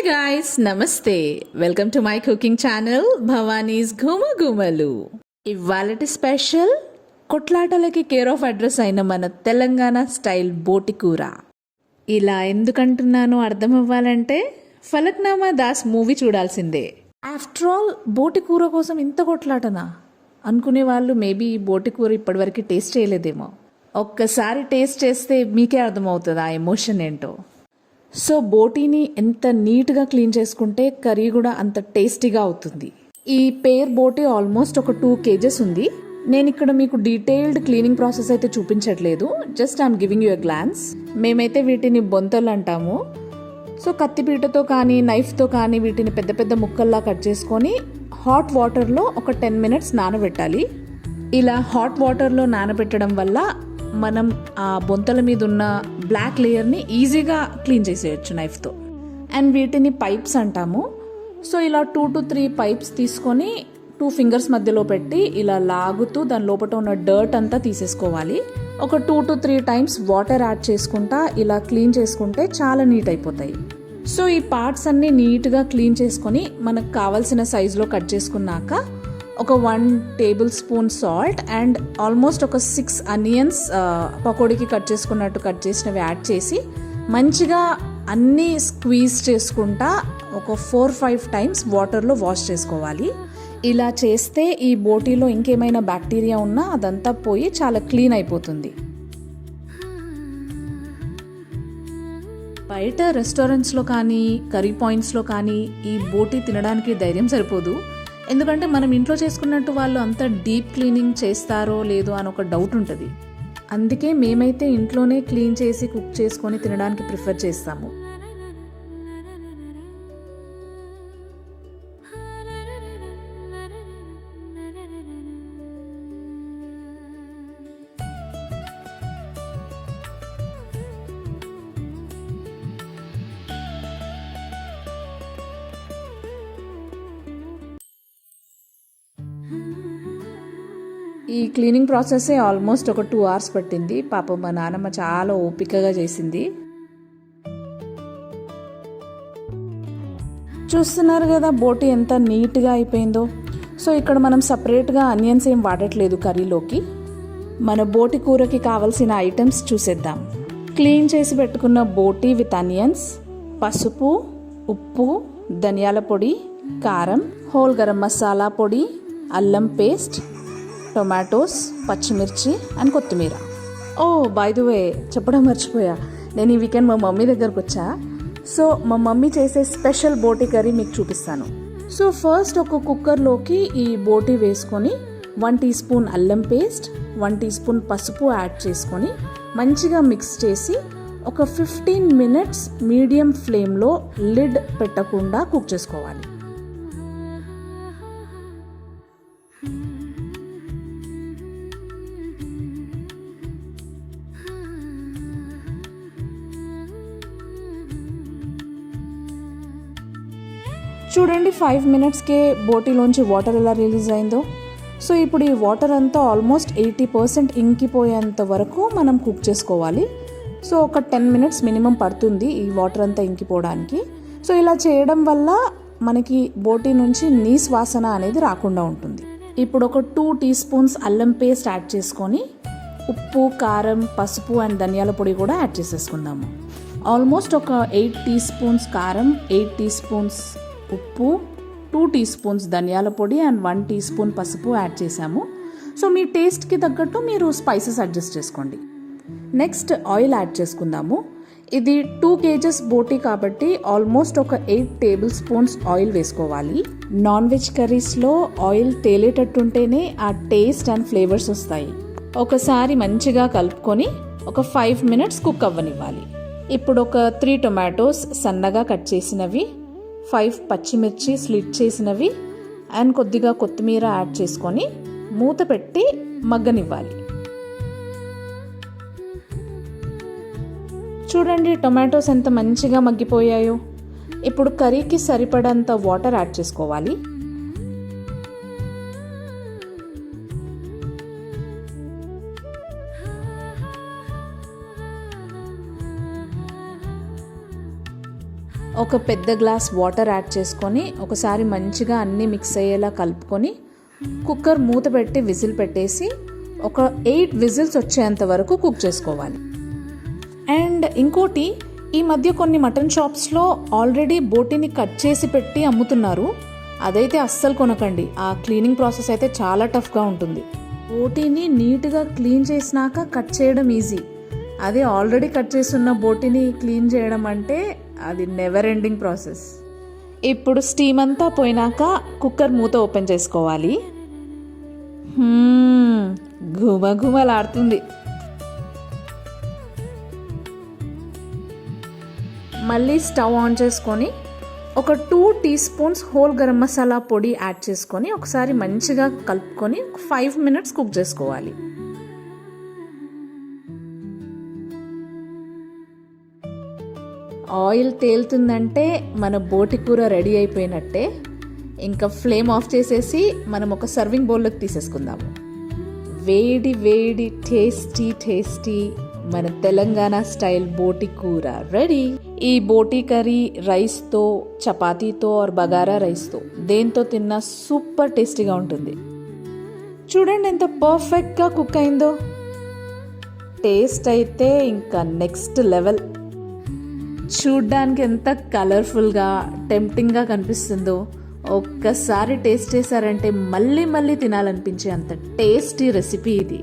guys, నమస్తే. Welcome to my cooking channel Bhavani's ఘుమఘుమలు. ఇవాళటి special కొట్లాటలకి care of address అయిన మన తెలంగాణ స్టైల్ బోటి కూర. ఇలా ఎందుకంటున్నానో అర్థం అవ్వాలంటే ఫలక్నామా దాస్ మూవీ చూడాల్సిందే. ఆఫ్టర్ ఆల్ బోటి కూర కోసం ఇంత కొట్లాటనా అనుకునే వాళ్ళు మేబీ ఈ బోటి కూర ఇప్పటివరకు టేస్ట్ చేయలేదేమో. ఒక్కసారి టేస్ట్ చేస్తే మీకే అర్థమవుతుంది ఆ ఎమోషన్ ఏంటో. సో బోటీని ఎంత నీట్గా క్లీన్ చేసుకుంటే కర్రీ కూడా అంత టేస్టీగా అవుతుంది. ఈ పేర్ బోటీ ఆల్మోస్ట్ ఒక 2 kgs ఉంది. నేను ఇక్కడ మీకు డీటెయిల్డ్ క్లీనింగ్ ప్రాసెస్ అయితే చూపించట్లేదు, just I'm giving you a glance. మేమైతే వీటిని బొంతలు అంటాము. సో కత్తిపీటతో కానీ నైఫ్తో కానీ వీటిని పెద్ద పెద్ద ముక్కల్లా కట్ చేసుకొని హాట్ వాటర్లో ఒక 10 minutes నానబెట్టాలి. ఇలా హాట్ వాటర్లో నానబెట్టడం వల్ల మనం ఆ బొంతల మీద ఉన్న బ్లాక్ లేయర్ని ఈజీగా క్లీన్ చేసేయచ్చు నైఫ్తో. అండ్ వీటిని పైప్స్ అంటాము. సో ఇలా 2 to 3 పైప్స్ తీసుకొని 2 fingers మధ్యలో పెట్టి ఇలా లాగుతూ దాని లోపల ఉన్న డర్ట్ అంతా తీసేసుకోవాలి. ఒక 2 to 3 times వాటర్ యాడ్ చేసుకుంటా ఇలా క్లీన్ చేసుకుంటే చాలా నీట్ అయిపోతాయి. సో ఈ పార్ట్స్ అన్నీ నీట్గా క్లీన్ చేసుకొని మనకు కావాల్సిన సైజులో కట్ చేసుకున్నాక ఒక 1 tablespoon సాల్ట్ అండ్ ఆల్మోస్ట్ ఒక 6 onions పకోడీకి కట్ చేసుకున్నట్టు కట్ చేసినవి యాడ్ చేసి మంచిగా అన్నీ స్క్వీజ్ చేసుకుంటా ఒక 4-5 times వాటర్లో వాష్ చేసుకోవాలి. ఇలా చేస్తే ఈ బోటీలో ఇంకేమైనా బ్యాక్టీరియా ఉన్నా అదంతా పోయి చాలా క్లీన్ అయిపోతుంది. బయట రెస్టారెంట్స్లో కానీ కర్రీ పాయింట్స్లో కానీ ఈ బోటీ తినడానికి ధైర్యం సరిపోదు. ఎందుకంటే మనం ఇంట్లో చేసుకున్నట్టు వాళ్ళు అంత డీప్ క్లీనింగ్ చేస్తారో లేదో అని ఒక డౌట్ ఉంటుంది. అందుకే మేమైతే ఇంట్లోనే క్లీన్ చేసి కుక్ చేసుకొని తినడానికి ప్రిఫర్ చేస్తాము. ఈ క్లీనింగ్ ప్రాసెస్సే ఆల్మోస్ట్ ఒక 2 hours పట్టింది. పాపం మా నాన్నమ్మ చాలా ఓపికగా చేసింది. చూస్తున్నారు కదా బోటీ ఎంత నీట్గా అయిపోయిందో. సో ఇక్కడ మనం సపరేట్గా ఆనియన్స్ ఏం వాడట్లేదు కర్రీలోకి. మన బోటి కూరకి కావాల్సిన ఐటమ్స్ చూసేద్దాం. క్లీన్ చేసి పెట్టుకున్న బోటీ విత్ ఆనియన్స్, పసుపు, ఉప్పు, ధనియాల పొడి, కారం, హోల్ గరం మసాలా పొడి, అల్లం పేస్ట్, టొమాటోస్, పచ్చిమిర్చి అండ్ కొత్తిమీర. ఓ బై ది వే చెప్పడం మర్చిపోయా, నేను ఈ వీకెండ్ మా మమ్మీ దగ్గరకు వచ్చా. సో మా మమ్మీ చేసే స్పెషల్ బోటీ కర్రీ మీకు చూపిస్తాను. సో ఫస్ట్ ఒక కుక్కర్లోకి ఈ బోటీ వేసుకొని 1 teaspoon అల్లం పేస్ట్, 1 teaspoon పసుపు యాడ్ చేసుకొని మంచిగా మిక్స్ చేసి ఒక 15 minutes మీడియం ఫ్లేమ్లో లిడ్ పెట్టకుండా కుక్ చేసుకోవాలి. చూడండి 5 minutesకే బోటీలోంచి వాటర్ ఎలా రిలీజ్ అయిందో. సో ఇప్పుడు ఈ వాటర్ అంతా ఆల్మోస్ట్ 80% ఇంకిపోయేంత వరకు మనం కుక్ చేసుకోవాలి. సో ఒక 10 minutes మినిమం పడుతుంది ఈ వాటర్ అంతా ఇంకిపోవడానికి. సో ఇలా చేయడం వల్ల మనకి బోటీ నుంచి నీస్ వాసన అనేది రాకుండా ఉంటుంది. ఇప్పుడు ఒక 2 teaspoons అల్లం పేస్ట్ యాడ్ చేసుకొని ఉప్పు, కారం, పసుపు అండ్ ధనియాల పొడి కూడా యాడ్ చేసేసుకుందాము. ఆల్మోస్ట్ ఒక 8 teaspoons కారం, 8 teaspoons ఉప్పు, 2 teaspoons ధనియాల పొడి అండ్ 1 teaspoon పసుపు యాడ్ చేసాము. సో మీ టేస్ట్కి తగ్గట్టు మీరు స్పైసెస్ అడ్జస్ట్ చేసుకోండి. నెక్స్ట్ ఆయిల్ యాడ్ చేసుకుందాము. ఇది 2 kgs బోటీ కాబట్టి ఆల్మోస్ట్ ఒక 8 tablespoons ఆయిల్ వేసుకోవాలి. నాన్ వెజ్ కర్రీస్లో ఆయిల్ తేలేటట్టుంటేనే ఆ టేస్ట్ అండ్ ఫ్లేవర్స్ వస్తాయి. ఒకసారి మంచిగా కలుపుకొని ఒక 5 minutes కుక్ అవ్వనివ్వాలి. ఇప్పుడు ఒక 3 tomatoes సన్నగా కట్ చేసినవి, 5 పచ్చిమిర్చి స్లిట్ చేసినవి అండ్ కొద్దిగా కొత్తిమీర యాడ్ చేసుకొని మూత పెట్టి మగ్గనివ్వాలి. చూడండి టొమాటోస్ ఎంత మంచిగా మగ్గిపోయాయో. ఇప్పుడు కర్రీకి సరిపడంత వాటర్ యాడ్ చేసుకోవాలి. ఒక పెద్ద గ్లాస్ వాటర్ యాడ్ చేసుకొని ఒకసారి మంచిగా అన్నీ మిక్స్ అయ్యేలా కలుపుకొని కుక్కర్ మూత పెట్టి విజిల్ పెట్టేసి ఒక 8 విజిల్స్ వచ్చేంత వరకు కుక్ చేసుకోవాలి. అండ్ ఇంకోటి, ఈ మధ్య కొన్ని మటన్ షాప్స్లో ఆల్రెడీ బోటీని కట్ చేసి పెట్టి అమ్ముతున్నారు. అదైతే అస్సలు కొనకండి. ఆ క్లీనింగ్ ప్రాసెస్ అయితే చాలా టఫ్గా ఉంటుంది. బోటీని నీట్గా క్లీన్ చేసినాక కట్ చేయడం ఈజీ. అదే ఆల్రెడీ కట్ చేస్తున్న బోటీని క్లీన్ చేయడం అంటే అది నెవర్ ఎండింగ్ ప్రాసెస్. ఇప్పుడు స్టీమ్ అంతా పోయినాక కుక్కర్ మూత ఓపెన్ చేసుకోవాలి. ఘుమఘుమలాడుతుంది. మళ్ళీ స్టవ్ ఆన్ చేసుకొని ఒక 2 tea spoons whole garam masala పొడి యాడ్ చేసుకొని ఒకసారి మంచిగా కలుపుకొని 5 మినిట్స్ కుక్ చేసుకోవాలి. ఆయిల్ తేలుతుందంటే మన బోటి కూర రెడీ అయిపోయినట్టే. ఇంకా ఫ్లేమ్ ఆఫ్ చేసేసి మనం ఒక సర్వింగ్ బౌల్లోకి తీసేసుకుందాము. వేడి వేడి టేస్టీ మన తెలంగాణ స్టైల్ బోటి కూర రెడీ. ఈ బోటి కర్రీ రైస్తో, చపాతీతో ఆర్ బగారా రైస్తో దేంతో తిన్నా సూపర్ టేస్టీగా ఉంటుంది. చూడండి ఎంత పర్ఫెక్ట్గా కుక్ అయిందో. టేస్ట్ అయితే ఇంకా నెక్స్ట్ లెవెల్. చూడ్డానికి ఎంత కలర్ఫుల్గా టెంప్టింగ్గా కనిపిస్తుందో. ఒక్కసారి టేస్ట్ చేశారంటే మళ్ళీ తినాలనిపించే అంత టేస్టీ రెసిపీ ఇది.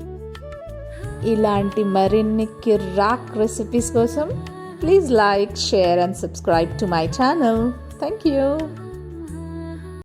ఇలాంటి మరిన్ని కిర్రాక్ రెసిపీస్ కోసం please like, share and subscribe to my channel. Thank you.